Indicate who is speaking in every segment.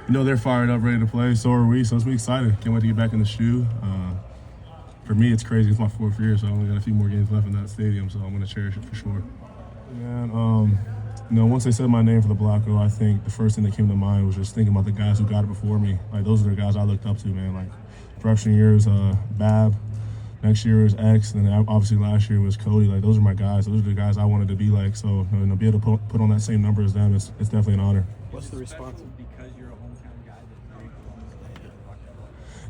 Speaker 1: they're fired up, ready to play. So are we. So it's excited. Can't wait to get back in the shoe. For me, it's crazy. It's my 4th year, so I only got a few more games left in that stadium. So I'm going to cherish it for sure. Man, once they said my name for the Blacko, I think the first thing that came to mind was just thinking about the guys who got it before me. Like, those are the guys I looked up to, man. Like, freshman year was Bab. Next year was X, and then obviously last year was Cody. Like, those are my guys. Those are the guys I wanted to be like. So, be able to put on that same number as them, it's definitely an honor.
Speaker 2: What's the response?
Speaker 3: Because you're a hometown guy that you're able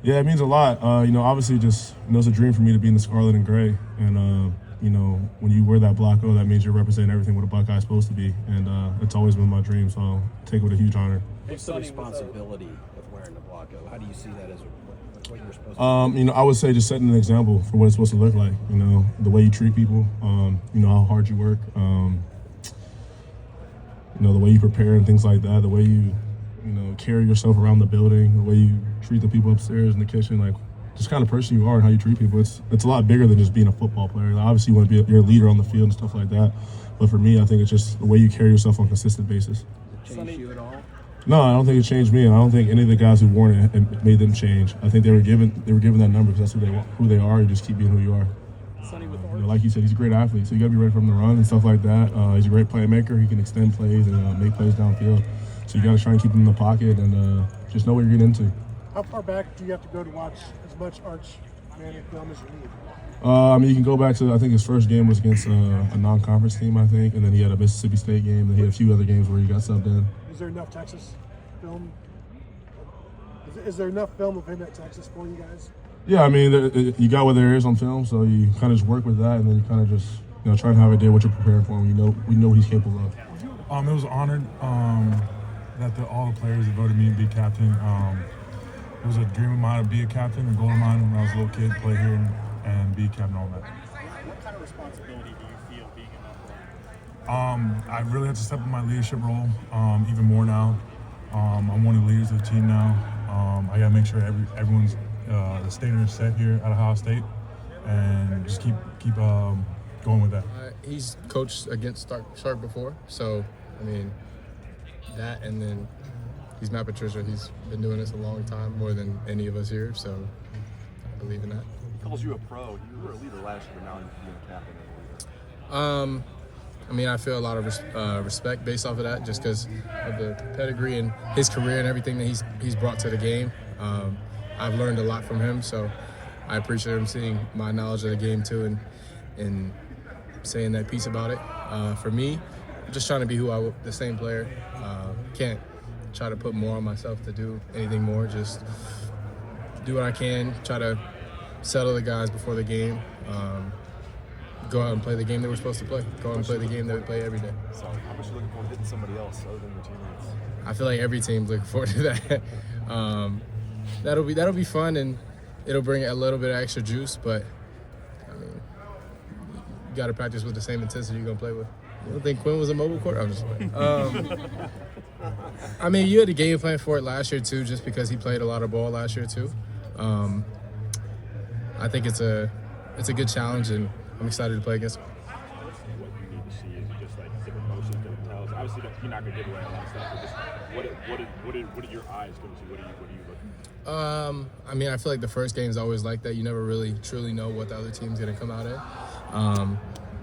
Speaker 3: to
Speaker 1: Yeah, it means a lot. Obviously just, it's a dream for me to be in the scarlet and gray. And, when you wear that Blacko, that means you're representing everything what a Buckeye's supposed to be. And it's always been my dream, so I'll take it with a huge honor.
Speaker 2: What's the responsibility of wearing the Blacko? How do you see that as what you're supposed to do?
Speaker 1: I would say just setting an example for what it's supposed to look like. The way you treat people, how hard you work, the way you prepare and things like that, the way you, carry yourself around the building, the way you treat the people upstairs in the kitchen, like just kind of person you are and how you treat people. It's a lot bigger than just being a football player. Like, obviously, you want to be you're a leader on the field and stuff like that. But for me, I think it's just the way you carry yourself on a consistent basis.
Speaker 2: Does it change you at all?
Speaker 1: No, I don't think it changed me, and I don't think any of the guys who worn it made them change. I think they were given that number because that's who they are. You just keep being who you are.
Speaker 3: Sonny,
Speaker 1: like you said, he's a great athlete, so you got to be ready for him to run and stuff like that. He's a great playmaker. He can extend plays and make plays downfield. So you got to try and keep him in the pocket and just know what you're getting into.
Speaker 4: How far back do you have to go to watch as much Arch Manning film as you need?
Speaker 1: You can go back to, I think his first game was against a non-conference team, I think, and then he had a Mississippi State game, and he had a few other games where he got subbed in.
Speaker 4: Is there enough Texas film? Is there enough film of him at Texas for you guys?
Speaker 1: Yeah, you got what there is on film, so you kind of just work with that, and then you kind of just try and have an idea what you're preparing for him. We know what he's capable of.
Speaker 5: It was honored that all the players voted me to be captain. It was a dream of mine to be a captain, a goal of mine when I was a little kid, play here and be captain all that.
Speaker 3: What kind of responsibility do you feel being in that role?
Speaker 5: I really have to step in my leadership role even more now. I'm one of the leaders of the team now. I got to make sure everyone's the standard is set here at Ohio State, and just keep going with that.
Speaker 6: He's coached against Stark before, so that, and then he's Matt Patricia. He's been doing this a long time, more than any of us here, so I believe in that.
Speaker 7: He calls you a pro. You were a leader last year, but now you're being a captain and a leader.
Speaker 6: I feel a lot of respect based off of that, just because of the pedigree and his career and everything that he's brought to the game. I've learned a lot from him, so I appreciate him seeing my knowledge of the game too, and saying that piece about it. For me, I'm just trying to be the same player. Can't try to put more on myself to do anything more. Just do what I can. Try to settle the guys before the game. Go out and play the game that we're supposed to play. Go out and play the game that we play every day.
Speaker 7: So how much are you looking forward to hitting somebody else other than your teammates?
Speaker 6: I feel like every team's looking forward to that. That'll be fun, and it'll bring a little bit of extra juice. But you got to practice with the same intensity you're gonna play with. You don't think Quinn was a mobile court? I'm just playing. You had a game plan for it last year too, just because he played a lot of ball last year too. I think it's a good challenge, and I'm excited to play against him.
Speaker 3: What you need to see is just like different motions, different tells. Obviously, you're not gonna give away a lot of stuff, but just what are your eyes going to see? What are you looking at?
Speaker 6: I feel like the first game is always like that. You never really truly know what the other team's gonna come out at.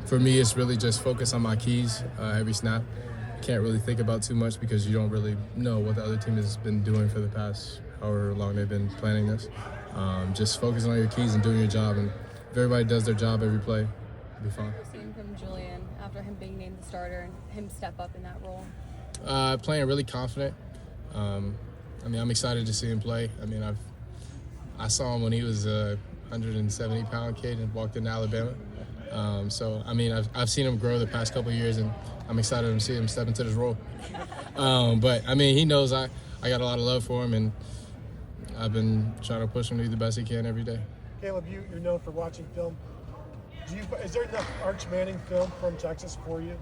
Speaker 6: For me, it's really just focus on my keys every snap. Can't really think about too much because you don't really know what the other team has been doing for the past however long they've been planning this. Just focusing on your keys and doing your job, and if everybody does their job every play, it'll be fine.
Speaker 8: Seeing from Julian after him being named the starter and him step up in that role.
Speaker 6: Playing really confident. I'm excited to see him play. I saw him when he was a 170-pound kid and walked into Alabama. I've seen him grow the past couple of years, and I'm excited to see him step into this role. He knows I got a lot of love for him, and I've been trying to push him to do the best he can every day.
Speaker 4: Caleb, you're known for watching film. Is there enough Arch Manning film from Texas for you?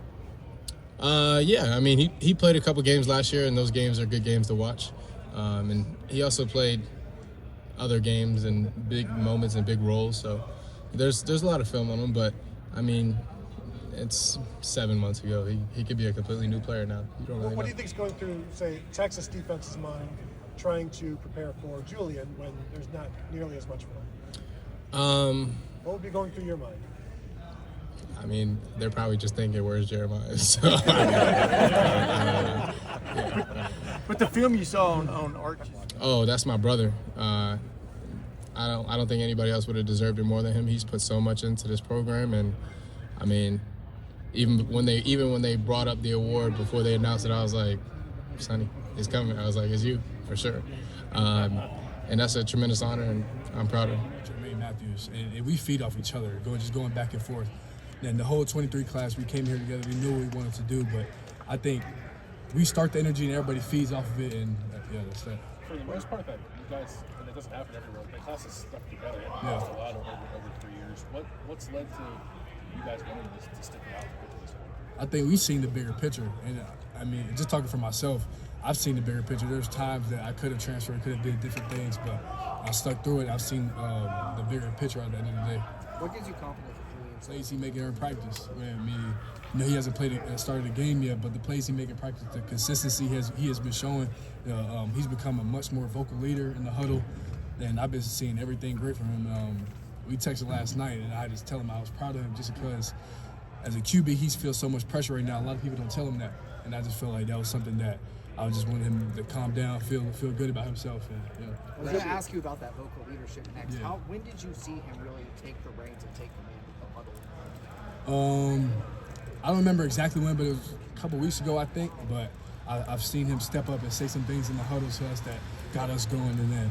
Speaker 6: He played a couple games last year, and those games are good games to watch. And he also played other games and big moments and big roles. So there's a lot of film on him, but it's 7 months ago. He could be a completely new player now. You don't really
Speaker 4: What
Speaker 6: know.
Speaker 4: do you think is going through, say, Texas defense's mind trying to prepare for Julian when there's not nearly as much film? What would be going through your mind?
Speaker 6: I mean, they're probably just thinking, "Where's Jeremiah?" So,
Speaker 9: But the film you saw on Arch.
Speaker 6: oh, that's my brother. I don't think anybody else would have deserved it more than him. He's put so much into this program, and I mean, even when they brought up the award before they announced it, I was like, "Sonny, it's coming." I was like, "It's you for sure," and that's a tremendous honor, and I'm proud of him.
Speaker 10: Jermaine Matthews, and we feed off each other, going back and forth. And the whole 23 class, we came here together. We knew what we wanted to do, but I think we start the energy and everybody feeds off of it, and yeah, that's that.
Speaker 3: For the most part, that you guys, and it doesn't happen everywhere, the class is stuck together. It
Speaker 10: Yeah.
Speaker 3: lost a lot over 3 years. What's led to you guys wanting to stick it out to get to this point?
Speaker 10: I think we've seen the bigger picture, and I mean, just talking for myself, I've seen the bigger picture. There's times that I could have transferred, could have did different things, but I stuck through it. I've seen the bigger picture at the end of the day.
Speaker 2: What gives you confidence that Julian's
Speaker 10: Plays he making in practice. I mean, he hasn't started a game yet, but the plays he making practice, the consistency he has been showing. He's become a much more vocal leader in the huddle, and I've been seeing everything great from him. We texted last night, and I just tell him I was proud of him just because as a QB, he feels so much pressure right now. A lot of people don't tell him that, and I just felt like that was something that I just wanted him to calm down, feel good about himself. And, yeah.
Speaker 2: I was going to ask you about that vocal leadership next.
Speaker 10: Yeah.
Speaker 2: When did you see him really take the reins and take command of the huddle?
Speaker 10: I don't remember exactly when, but it was a couple weeks ago, I think. But I've seen him step up and say some things in the huddle to us that got us going. And then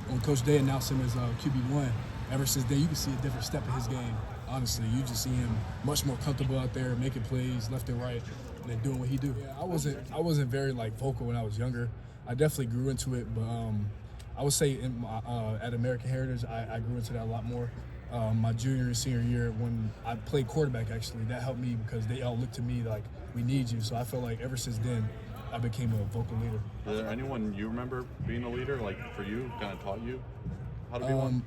Speaker 10: when Coach Day announced him as QB1, ever since then, you can see a different step in his game. Honestly, you just see him much more comfortable out there, making plays left and right, and then doing what he do. Yeah, I wasn't very vocal when I was younger. I definitely grew into it, but I would say at American Heritage, I grew into that a lot more. My junior and senior year, when I played quarterback, actually, that helped me because they all looked to me like, we need you. So I felt like ever since then, I became a vocal leader.
Speaker 7: Is there anyone you remember being a leader, like for you, kind of taught you how to be one?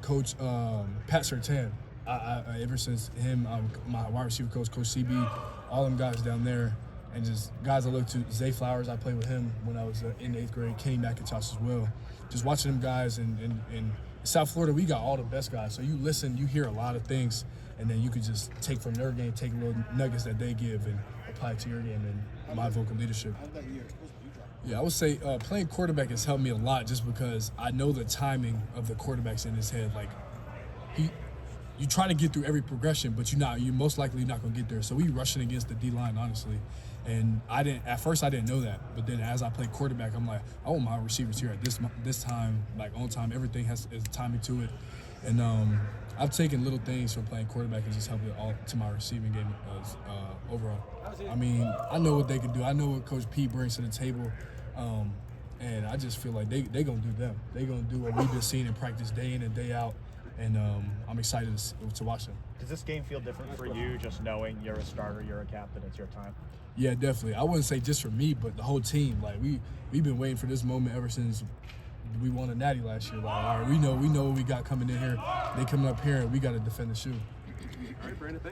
Speaker 10: Coach Pat Surtain. I ever since him, my wide receiver coach, Coach CB, all them guys down there, and just guys I look to. Zay Flowers, I played with him when I was in 8th grade. Kenny McIntosh as well. Just watching them guys, and in South Florida, we got all the best guys. So you listen, you hear a lot of things, and then you could just take from their game, take little nuggets that they give, and apply it to your game and my vocal leadership. Yeah, I would say playing quarterback has helped me a lot just because I know the timing of the quarterbacks in his head. Like, you try to get through every progression, but you're most likely not going to get there. So we rushing against the D-line, honestly. And at first I didn't know that. But then as I played quarterback, I'm like, I want my receivers here at this time, like on time. Everything has timing to it. And I've taken little things from playing quarterback and just helped it all to my receiving game overall. I mean, I know what they can do. I know what Coach P brings to the table. And I just feel like they going to do them. They going to do what we've been seeing in practice day in and day out. And I'm excited to watch them.
Speaker 9: Does this game feel different for you, just knowing you're a starter, you're a captain, it's your time?
Speaker 10: Yeah, definitely. I wouldn't say just for me, but the whole team. Like we've been waiting for this moment ever since we won a natty last year. Like, all right, we know what we got coming in here. They coming up here, and we got to defend the shoe.
Speaker 7: All right, Brandon, thank you.